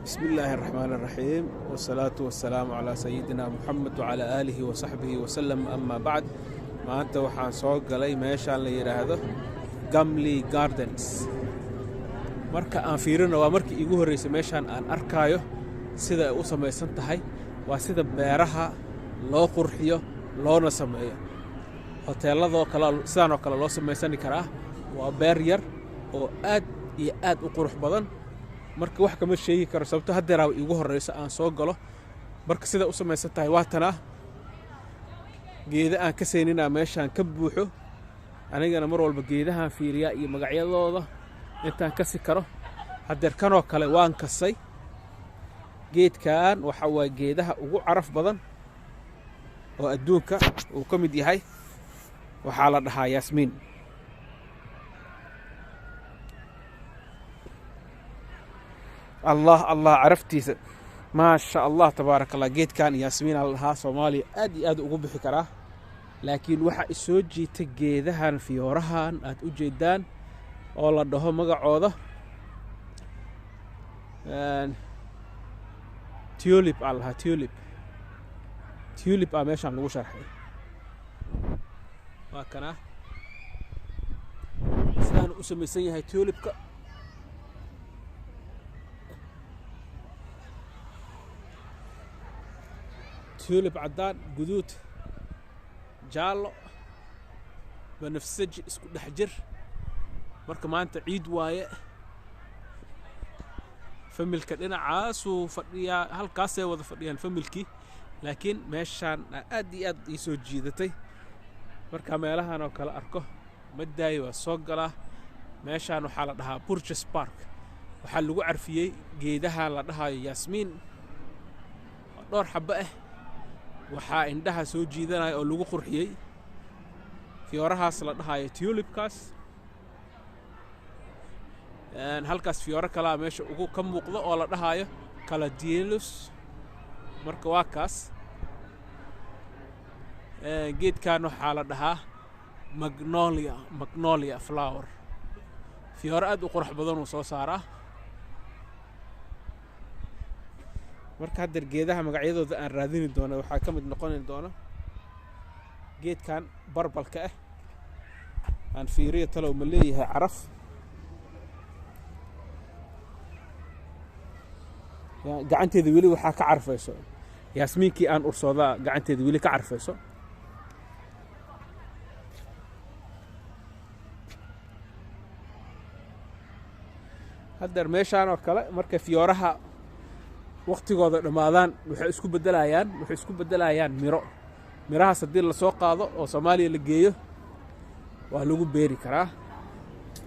بسم الله الرحمن الرحيم والصلاة والسلام على سيدنا محمد وعلى آله وصحبه وسلم أما بعد maanta waxaan soo galay meeshaan la yiraahdo Gamley Gardens marka aan fiirino waa markii igu horeysay meeshaan aan arkaayo sida ay u samaysan tahay waa sida beeraha loo qurxiyo loona sameeyo hoteelada kale sidoo kale loo samaysan karaa waa beer yar oo aad iyo aad u qurux badan marka wax kama sheegi karo sababtoo hadeera igu horeysay aan soo galo marka sida u samaysan tahay waa tan geeda aan ka seenina meeshaan ka buuxo anigana mar walba geedahan fiiriya iyo magacyadooda intaan ka si karo hadeer kanoo kale waan kasay geedkan waxa waa geedaha ugu caraf badan oo adduunka uu ka mid yahay waxa la dhahaa yasmiin الله عرفتيسه ما شاء الله تبارك الله جيت كان ياسمين الله صومالي ادي ugu bixi karaa laakiin waxa isoo jiitay geedahan fiyorahan aad u jeedaan oo la dhaho magacooda tulip meeshaan lagu sharxay waa kana sidaan u samaysan yahay tulipka تولب عدان قدود جالو بنفسج اسكو دحجر marka maanta ciid waaye familka dhinacaas uu fadhiya halkaas ay wada fadhiyaan familkii laakiin meeshaan aad iyo aad ii soo jiidatay marka meelahan oo kala arko madaayo waa soo galaa meeshaan waxa la dhahaa Burgess Park waxa lagu carfiyay geedaha la dhahayo yasmiin dhowr xabba waxaa indhaha soo jiidanay oo lagu qurxiyay fiyorahaas la dhahayo tulipkaas halkaas fiyora kala meesha ugu ka muuqdo oo la dhahayo caladielus marka waa kaas geedkan waxa la dhahaa magnolia flower fiyora aad u qurux badan oo soo saaraa marka hadeer geedaha magacyadooda aan raadini doono waxa ka mid noqon doona geedkan barbalka aan fiiriyo talow ma leeyahay caraf gacanteeda wili waxa ka carfayso yasmiinkii aan ursooda gacanteeda wili ka carfayso hadeer meeshaan oo kale marka fiyoraha waqtigooda dhamaadaan waxay isku bedelayaan mirahaas hadii la soo qaado oo Soomaaliya la geeyo waa lagu beeri karaa.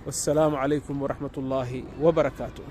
Wassalaamu calaykum wa rahmatullaahi wa barakaatuh.